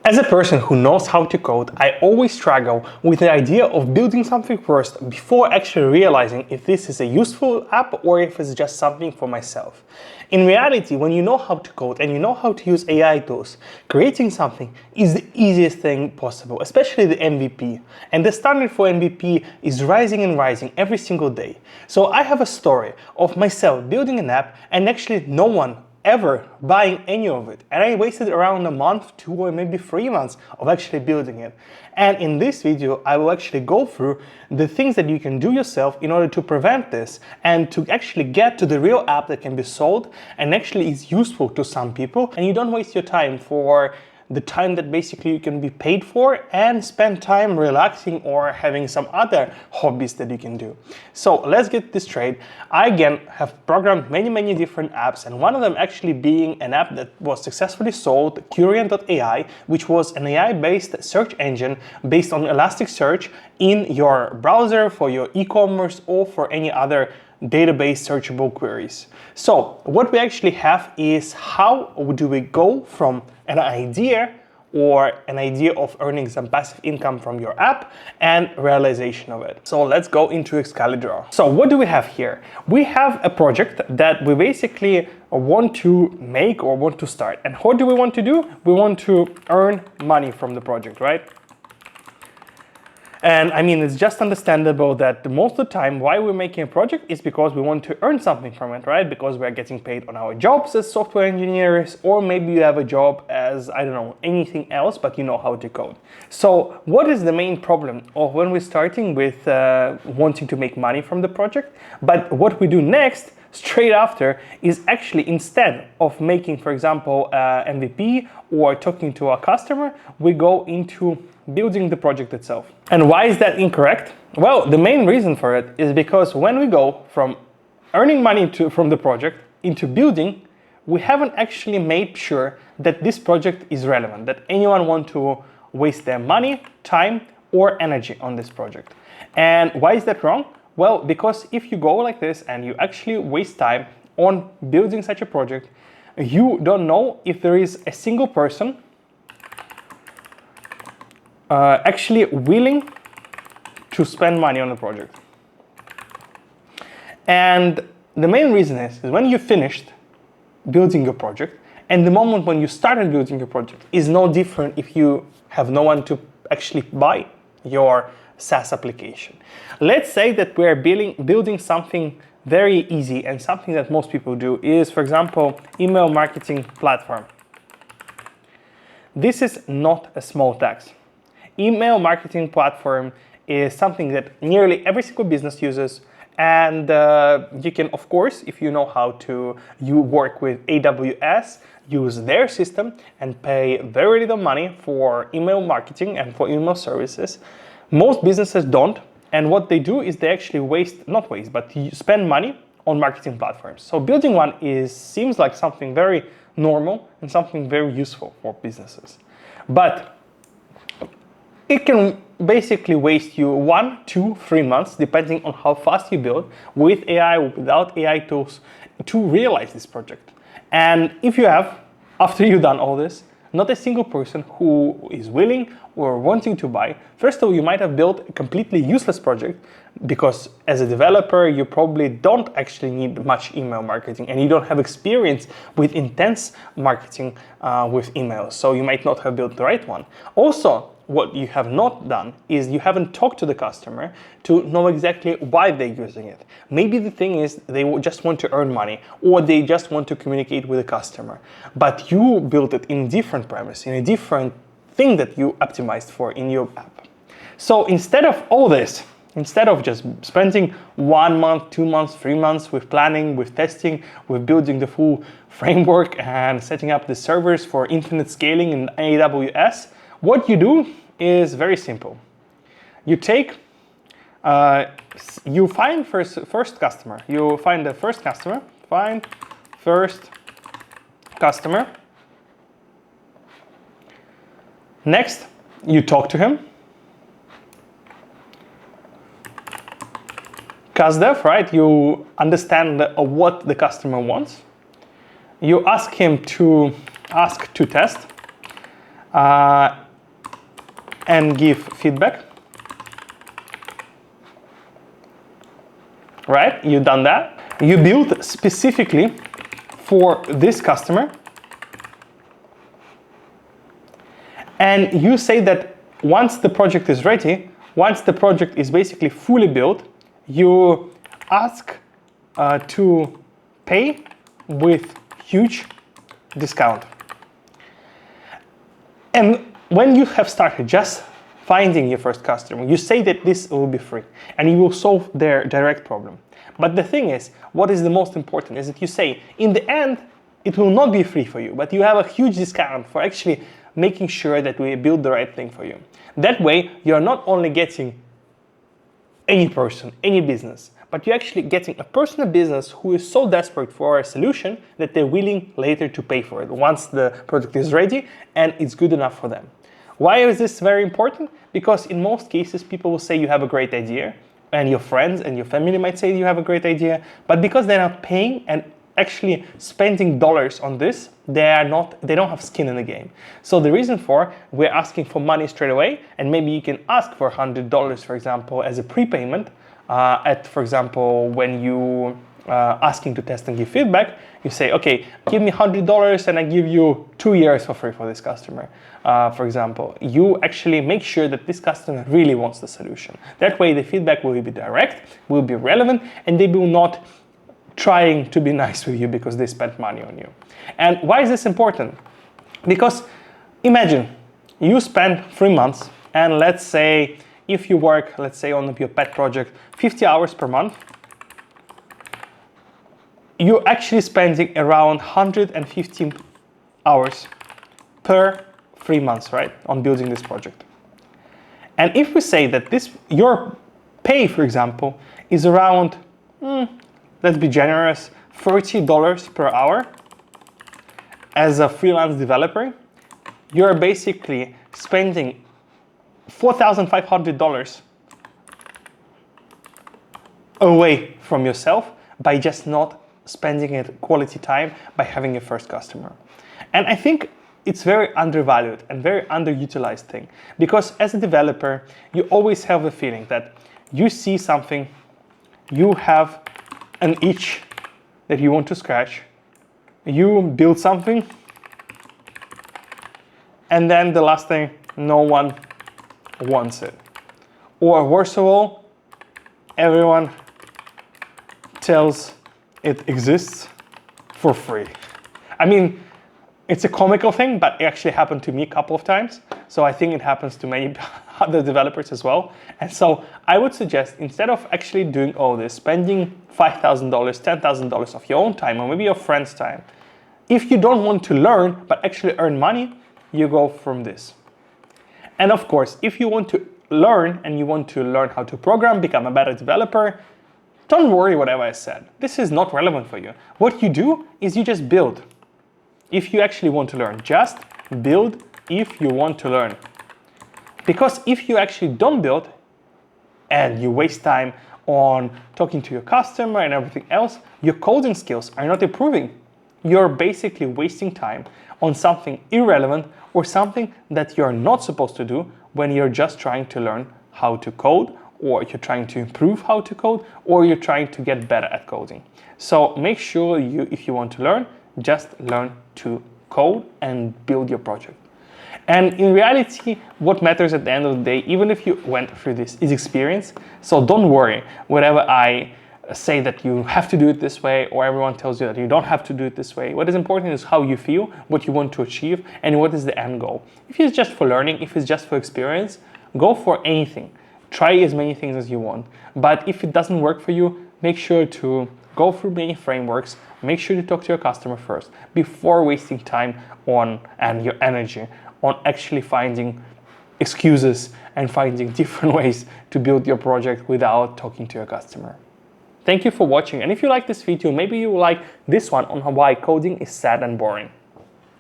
As a person who knows how to code, I always struggle with the idea of building something first before actually realizing if this is a useful app or if it's just something for myself. In reality, when you know how to code and you know how to use AI tools, creating something is the easiest thing possible, especially the MVP. And the standard for MVP is rising and rising every single day. So I have a story of myself building an app and actually no one ever buying any of it, and I wasted around a month, 2 or maybe 3 months of actually building it. And in this video I will actually go through the things that you can do yourself in order to prevent this and to actually get to the real app that can be sold and actually is useful to some people, and you don't waste your time for the time that basically you can be paid for and spend time relaxing or having some other hobbies that you can do. So let's get this straight. I again have programmed many different apps, and one of them actually being an app that was successfully sold, Curian.ai, which was an AI-based search engine based on Elasticsearch in your browser for your e-commerce or for any other database searchable queries. So what we actually have is how do we go from an idea of earning some passive income from your app and realization of it. So let's go into Excalibur. So what do we have here? We have a project that we basically want to make or want to start. And what do we want to do? We want to earn money from the project, right? And I mean, it's just understandable that most of the time why we're making a project is because we want to earn something from it, right? Because we're getting paid on our jobs as software engineers, or maybe you have a job as, I don't know, anything else, but you know how to code. So what is the main problem of when we're starting with wanting to make money from the project? But what we do next, straight after, is actually instead of making, for example, MVP or talking to our customer, we go into building the project itself. And why is that incorrect? Well, the main reason for it is because when we go from earning money from the project into building, we haven't actually made sure that this project is relevant, that anyone want to waste their money, time, or energy on this project. And why is that wrong? Well, because if you go like this and you actually waste time on building such a project, you don't know if there is a single person actually willing to spend money on the project. And the main reason is when you finished building your project and the moment when you started building your project is no different if you have no one to actually buy your SaaS application. Let's say that we're building something very easy, and something that most people do is, for example, email marketing platform. This is not a small task. Email marketing platform is something that nearly every single business uses, and you can, of course, if you know how to work with AWS, use their system and pay very little money for email marketing and for email services. Most businesses don't, and what they do is they actually spend money on marketing platforms. So building one seems like something very normal and something very useful for businesses. But it can basically waste you 1, 2, 3 months, depending on how fast you build, with AI or without AI tools, to realize this project. And if you have, after you've done all this, not a single person who is willing or wanting to buy, first of all, you might have built a completely useless project, because as a developer, you probably don't actually need much email marketing and you don't have experience with intense marketing with emails. So you might not have built the right one. Also, what you have not done is you haven't talked to the customer to know exactly why they're using it. Maybe the thing is they just want to earn money, or they just want to communicate with the customer. But you built it in different premise, in a different thing that you optimized for in your app. So instead of all this, instead of just spending 1 month, 2 months, 3 months with planning, with testing, with building the full framework and setting up the servers for infinite scaling in AWS, what you do is very simple. You take, you find first customer. You find the first customer. Find first customer. Next, you talk to him. CusDev, right? You understand what the customer wants. You ask him to test. and give feedback. Right? You've done that. You build specifically for this customer. And you say that once the project is ready, once the project is basically fully built, you ask to pay with huge discount. And when you have started just finding your first customer, you say that this will be free and you will solve their direct problem. But the thing is, what is the most important is that you say, in the end, it will not be free for you, but you have a huge discount for actually making sure that we build the right thing for you. That way, you're not only getting any person, any business, but you're actually getting a person, a business who is so desperate for a solution that they're willing later to pay for it once the product is ready and it's good enough for them. Why is this very important? Because in most cases, people will say you have a great idea, and your friends and your family might say you have a great idea, but because they're not paying and actually spending dollars on this, they don't have skin in the game. So the reason for we're asking for money straight away, and maybe you can ask for $100, for example, as a prepayment. For example, when you asking to test and give feedback, you say, okay, give me $100 and I give you 2 years for free for this customer. For example, you actually make sure that this customer really wants the solution. That way the feedback will be direct, will be relevant, and they will not trying to be nice with you because they spent money on you. And why is this important? Because imagine you spend 3 months, and let's say if you work, let's say on your pet project, 50 hours per month, you're actually spending around 115 hours per 3 months, right, on building this project. And if we say that your pay, for example, is around, let's be generous, $30 per hour as a freelance developer, you're basically spending $4,500 away from yourself by just not spending it quality time by having your first customer. And I think it's very undervalued and very underutilized thing, because as a developer, you always have the feeling that you see something, you have an itch that you want to scratch, you build something, and then the last thing, no one wants it. Or worse of all, everyone tells it exists for free. I mean, it's a comical thing, but it actually happened to me a couple of times. So I think it happens to many other developers as well. And so I would suggest, instead of actually doing all this, spending $5,000, $10,000 of your own time, or maybe your friend's time, if you don't want to learn, but actually earn money, you go from this. And of course, if you want to learn and you want to learn how to program, become a better developer, don't worry whatever I said. This is not relevant for you. What you do is you just build. If you actually want to learn, just build if you want to learn. Because if you actually don't build and you waste time on talking to your customer and everything else, your coding skills are not improving. You're basically wasting time on something irrelevant or something that you're not supposed to do when you're just trying to learn how to code, or you're trying to improve how to code, or you're trying to get better at coding. So make sure if you want to learn, just learn to code and build your project. And in reality, what matters at the end of the day, even if you went through this, is experience. So don't worry whenever I say that you have to do it this way, or everyone tells you that you don't have to do it this way. What is important is how you feel, what you want to achieve, and what is the end goal. If it's just for learning, if it's just for experience, go for anything. Try as many things as you want. But if it doesn't work for you, make sure to go through many frameworks. Make sure to talk to your customer first before wasting time on and your energy on actually finding excuses and finding different ways to build your project without talking to your customer. Thank you for watching, and if you like this video, maybe you will like this one on why coding is sad and boring.